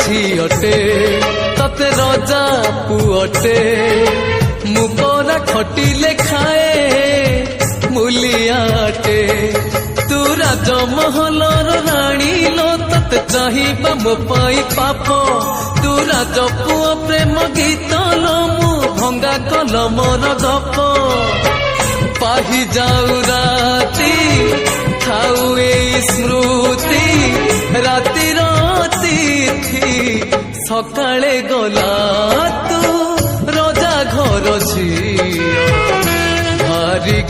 झीटे तते रजा पुअटे मुपरा खटिले खाए मुलियाटे तू राजमहलर राणी लो तते चाहिबा मो पाई पाप तू राज पुओ प्रेम गीत लो मु भंगा कलमर गप पाही जाऊ राती खाऊ ए स्मृति रातिर तिथि सकाळे गला तू रजा घर झियो भारी